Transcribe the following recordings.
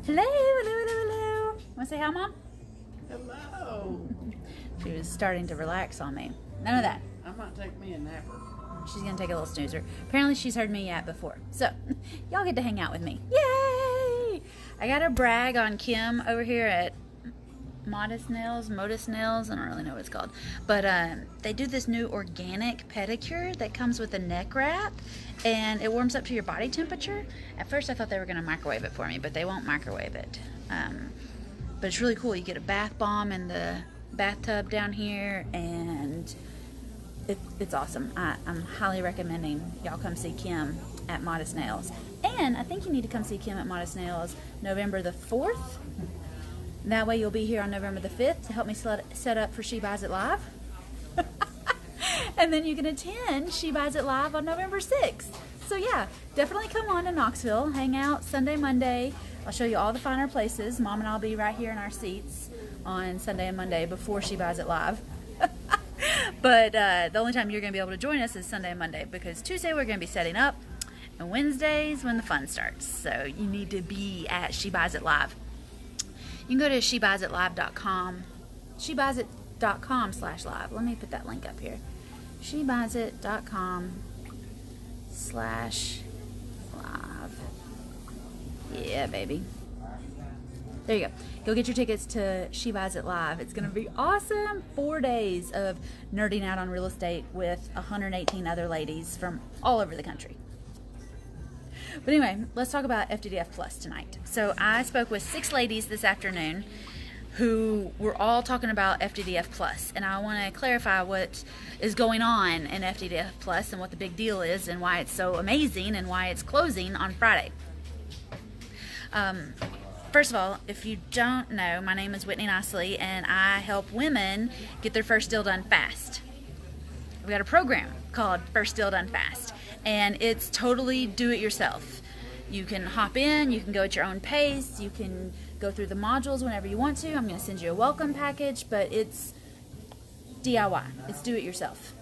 Hello, hello, hello, hello. Want to say hi, Mom? Hello. She was starting to relax on me. None of that. I might take me a napper. She's going to take a little snoozer. Apparently she's heard me yap before. So, y'all get to hang out with me. Yay! I got to brag on Kim over here at Modest Nails, I don't really know what it's called. But they do this new organic pedicure that comes with a neck wrap, and it warms up to your body temperature. At first I thought they were going to microwave it for me, but they won't microwave it. But it's really cool. You get a bath bomb in the bathtub down here, and it's awesome. I'm highly recommending y'all come see Kim at Modest Nails. And I think you need to come see Kim at Modest Nails November the 4th. That way you'll be here on November the 5th to help me set up for She Buys It Live. And then you can attend She Buys It Live on November 6th. So yeah, definitely come on to Knoxville. Hang out Sunday, Monday. I'll show you all the finer places. Mom and I'll be right here in our seats on Sunday and Monday before She Buys It Live. But the only time you're going to be able to join us is Sunday and Monday, because Tuesday we're going to be setting up, and Wednesday's when the fun starts. So you need to be at She Buys It Live. You can go to SheBuysItLive.com. SheBuysIt.com/live. Let me put that link up here. SheBuysIt.com/live. Yeah, baby. There you go. Go get your tickets to She Buys It Live. It's going to be awesome. 4 days of nerding out on real estate with 118 other ladies from all over the country. But anyway, let's talk about FTDF Plus tonight. So I spoke with 6 ladies this afternoon who were all talking about FTDF Plus, and I want to clarify what is going on in FTDF Plus and what the big deal is and why it's so amazing and why it's closing on Friday. First of all, if you don't know, my name is Whitney Nicely, and I help women get their first deal done fast. We got a program called First Deal Done Fast, and it's totally do-it-yourself. You can hop in, you can go at your own pace, you can go through the modules whenever you want to. I'm going to send you a welcome package, but it's DIY. It's do-it-yourself.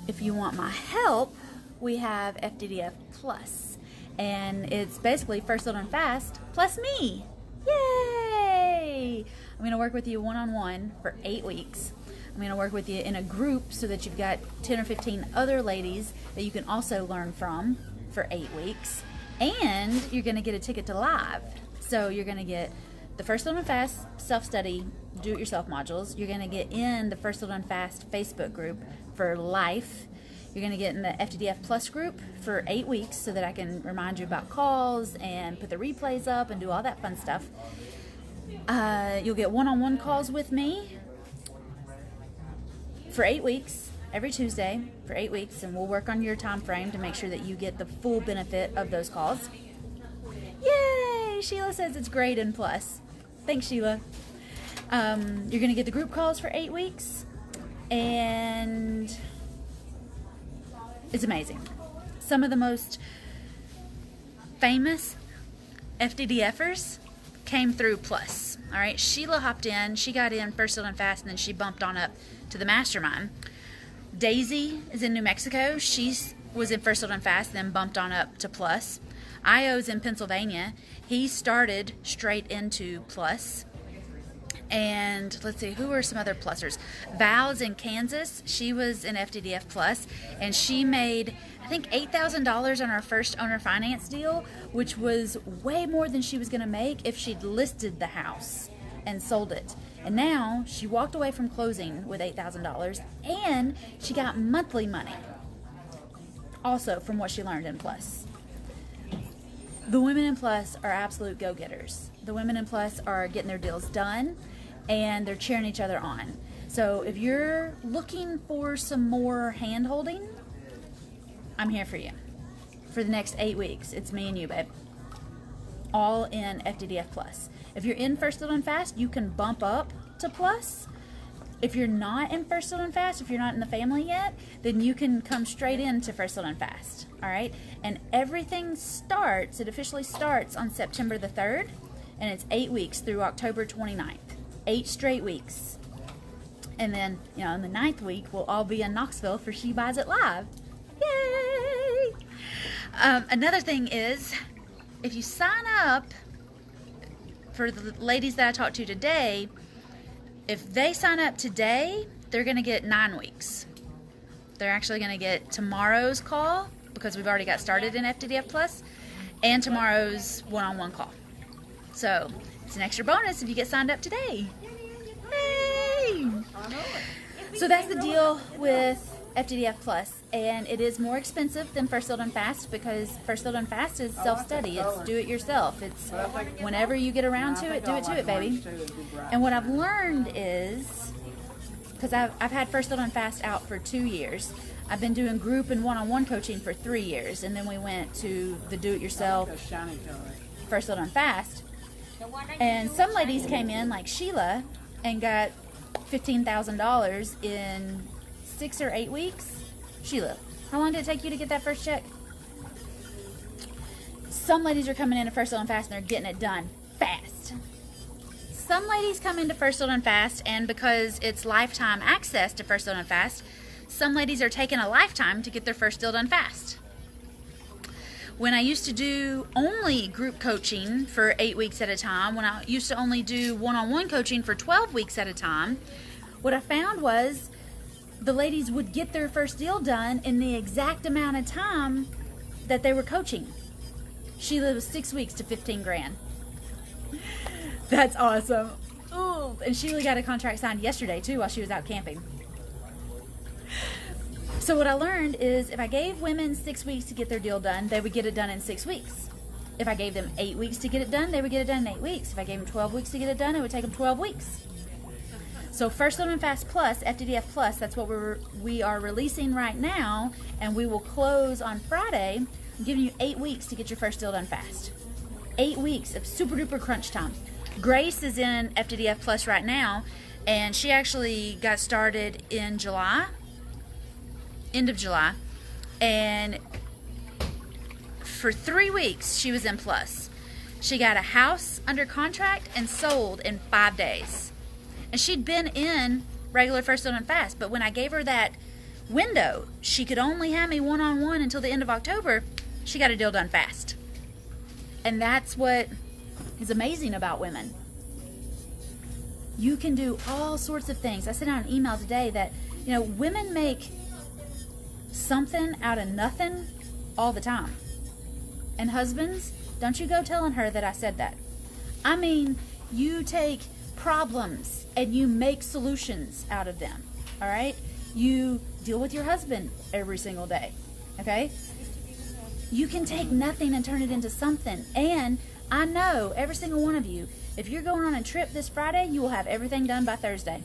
If you want my help, we have FTDF Plus, and it's basically First Deal Done Fast plus me. Yay! I'm going to work with you one-on-one for 8 weeks. I'm going to work with you in a group so that you've got 10 or 15 other ladies that you can also learn from for 8 weeks. And you're going to get a ticket to live. So you're going to get the First Deal Done Fast self-study, do-it-yourself modules. You're going to get in the First Deal Done Fast Facebook group for life. You're going to get in the FTDF Plus group for 8 weeks so that I can remind you about calls and put the replays up and do all that fun stuff. You'll get one-on-one calls with me for 8 weeks, every Tuesday for 8 weeks, and we'll work on your time frame to make sure that you get the full benefit of those calls. Yay! Sheila says it's great in Plus. Thanks, Sheila. You're going to get the group calls for 8 weeks, and it's amazing. Some of the most famous FTDFers came through Plus. All right, Sheila hopped in. She got in First Deal Done Fast, and then she bumped on up to the mastermind. Daisy is in New Mexico. She was in First Deal Done Fast, then bumped on up to Plus. Io's in Pennsylvania. He started straight into Plus. And let's see, who are some other Plusers? Val's in Kansas. She was in FTDF Plus, and she made, I think, $8,000 on her first owner finance deal, which was way more than she was going to make if she'd listed the house and sold it. And now she walked away from closing with $8,000, and she got monthly money also from what she learned in Plus. The women in Plus are absolute go-getters. The women in Plus are getting their deals done, and they're cheering each other on. So if you're looking for some more hand-holding, I'm here for you. For the next 8 weeks, it's me and you, babe. All in FTDF Plus. If you're in First Deal Done Fast, you can bump up to Plus. If you're not in First Deal Done Fast, if you're not in the family yet, then you can come straight into First Deal Done Fast. All right? And everything starts, it officially starts on September the 3rd, and it's 8 weeks through October 29th. 8 straight weeks. And then, in the 9th week, we'll all be in Knoxville for She Buys It Live. Yay! Another thing is, if you sign up for the ladies that I talked to today, if they sign up today, they're going to get 9 weeks. They're actually going to get tomorrow's call, because we've already got started in FTDF Plus, and tomorrow's one-on-one call. So it's an extra bonus if you get signed up today. Hey! So that's the deal with FTDF Plus, and it is more expensive than First Fill Done Fast, because First Fill Done Fast is self-study. It's do it yourself. It's whenever you get around to it, do it, baby. And what I've learned is, because I've had First Fill Done Fast out for 2 years, I've been doing group and one-on-one coaching for 3 years, and then we went to the do-it-yourself First Fill Done Fast. And some ladies came in, like Sheila, and got $15,000 in 6 or 8 weeks. Sheila, how long did it take you to get that first check? Some ladies are coming into First Fill Done Fast and they're getting it done fast. Some ladies come into First Fill Done Fast, and because it's lifetime access to First Fill Done Fast, some ladies are taking a lifetime to get their first deal done fast. When I used to do only group coaching for 8 weeks at a time, when I used to only do one-on-one coaching for 12 weeks at a time, what I found was the ladies would get their first deal done in the exact amount of time that they were coaching. Sheila was 6 weeks to 15 grand. That's awesome. Ooh. And Sheila got a contract signed yesterday too while she was out camping. So what I learned is if I gave women 6 weeks to get their deal done, they would get it done in 6 weeks. If I gave them 8 weeks to get it done, they would get it done in 8 weeks. If I gave them 12 weeks to get it done, it would take them 12 weeks. So First Fill Done Fast Plus, FTDF Plus, that's what we are releasing right now, and we will close on Friday. I'm giving you 8 weeks to get your first deal done fast. 8 weeks of super duper crunch time. Grace is in FTDF Plus right now, and she actually got started in July, end of July, and for 3 weeks she was in Plus. She got a house under contract and sold in 5 days. And she'd been in regular First Fill Done Fast, but when I gave her that window, she could only have me one-on-one until the end of October, she got a deal done fast. And that's what is amazing about women. You can do all sorts of things. I sent out an email today that, women make something out of nothing all the time. And husbands, don't you go telling her that I said that. I mean, you take problems and you make solutions out of them. All right? You deal with your husband every single day. Okay? You can take nothing and turn it into something. And I know every single one of you, if you're going on a trip this Friday, you will have everything done by Thursday.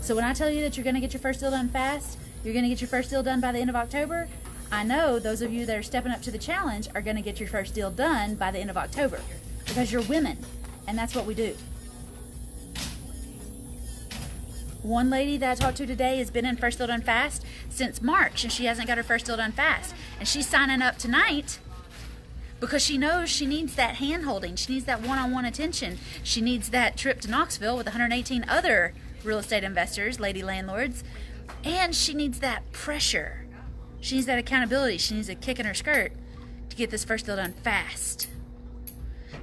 So when I tell you that you're going to get your first deal done fast, you're going to get your first deal done by the end of October, I know those of you that are stepping up to the challenge are going to get your first deal done by the end of October, because you're women, and that's what we do. One lady that I talked to today has been in First Fill Done Fast since March, and she hasn't got her first deal done fast. And she's signing up tonight because she knows she needs that hand-holding. She needs that one-on-one attention. She needs that trip to Knoxville with 118 other real estate investors, lady landlords. And she needs that pressure. She needs that accountability. She needs a kick in her skirt to get this first deal done fast.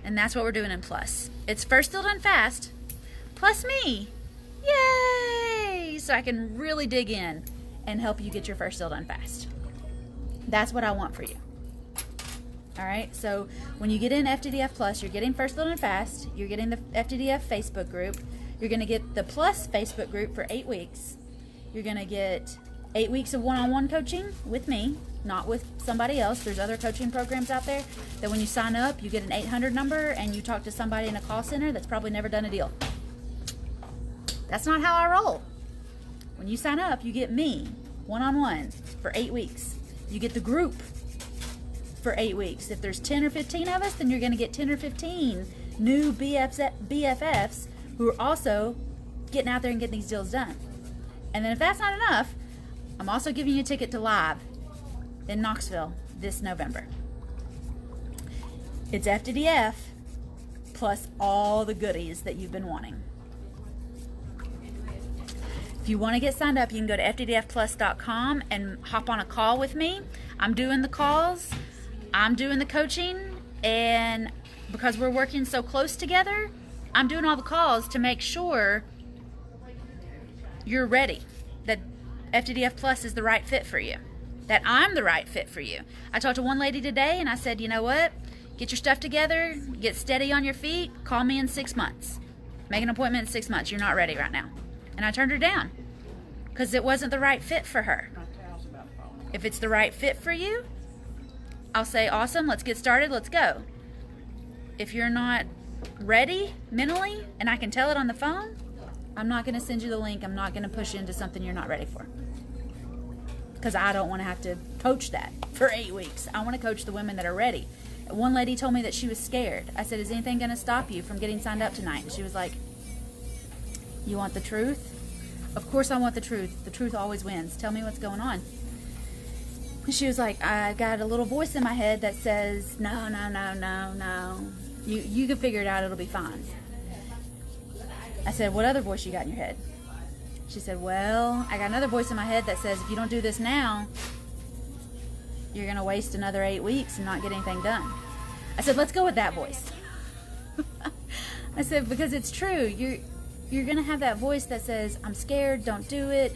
And that's what we're doing in Plus. It's First Fill Done Fast plus me. Yay! So I can really dig in and help you get your first deal done fast. That's what I want for you. All right, so when you get in FTDF Plus, you're getting First Fill Done Fast, you're getting the FTDF Facebook group, you're going to get the Plus Facebook group for 8 weeks, you're going to get 8 weeks of one-on-one coaching with me, not with somebody else. There's other coaching programs out there that when you sign up, you get an 800 number and you talk to somebody in a call center that's probably never done a deal. That's not how I roll. When you sign up, you get me one-on-one for 8 weeks. You get the group for 8 weeks. If there's 10 or 15 of us, then you're going to get 10 or 15 new BFFs who are also getting out there and getting these deals done. And then if that's not enough, I'm also giving you a ticket to Live in Knoxville this November. It's FTDF plus all the goodies that you've been wanting. If you want to get signed up, you can go to ftdfplus.com and hop on a call with me. I'm doing the calls, I'm doing the coaching, and because we're working so close together, I'm doing all the calls to make sure you're ready, that FTDF Plus is the right fit for you, that I'm the right fit for you. I talked to one lady today and I said, you know what? Get your stuff together, get steady on your feet, call me in 6 months. Make an appointment in 6 months. You're not ready right now. And I turned her down because it wasn't the right fit for her. If it's the right fit for you, I'll say, awesome, let's get started, let's go. If you're not ready mentally, and I can tell it on the phone, I'm not going to send you the link. I'm not going to push you into something you're not ready for. Because I don't want to have to coach that for 8 weeks. I want to coach the women that are ready. One lady told me that she was scared. I said, is anything going to stop you from getting signed up tonight? And she was like, you want the truth? Of course I want the truth. The truth always wins. Tell me what's going on. And she was like, I got a little voice in my head that says, no, no, no, no, no. You can figure it out. It'll be fine. I said, what other voice you got in your head? She said, well, I got another voice in my head that says, if you don't do this now, you're going to waste another 8 weeks and not get anything done. I said, let's go with that voice. I said, because it's true. You're going to have that voice that says, I'm scared, don't do it.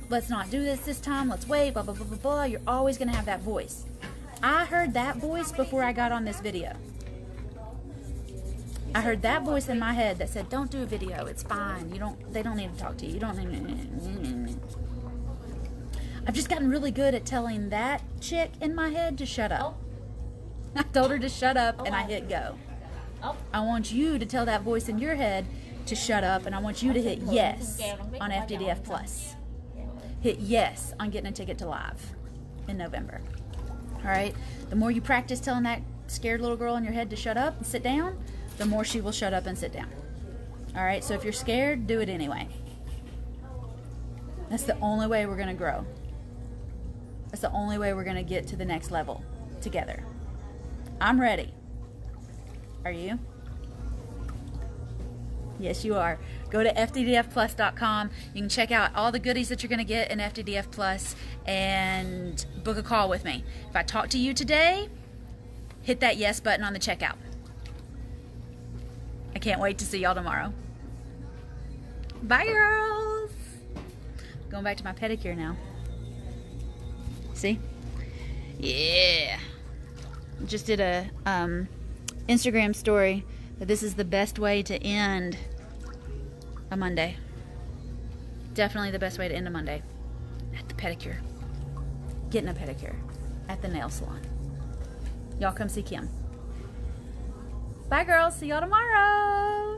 Let's not do this time. Let's wait, blah, blah, blah, blah, blah. You're always going to have that voice. I heard that voice before I got on this video. I heard that voice in my head that said, don't do a video. It's fine. They don't need to talk to you. You don't need. I've just gotten really good at telling that chick in my head to shut up. I told her to shut up and I hit go. I want you to tell that voice in your head to shut up, and I want you to hit yes on FTDF Plus. Hit yes on getting a ticket to live in November. All right? The more you practice telling that scared little girl in your head to shut up and sit down, the more she will shut up and sit down. All right? So if you're scared, do it anyway. That's the only way we're going to grow. That's the only way we're going to get to the next level together. I'm ready. Are you? Yes, you are. Go to FTDFplus.com. You can check out all the goodies that you're going to get in FTDF Plus and book a call with me. If I talk to you today, hit that yes button on the checkout. I can't wait to see y'all tomorrow. Bye, girls. Going back to my pedicure now. See? Yeah. Just did a Instagram story that this is the best way to end a Monday. Definitely the best way to end a Monday. At the pedicure. Getting a pedicure. At the nail salon. Y'all come see Kim. Bye, girls. See y'all tomorrow.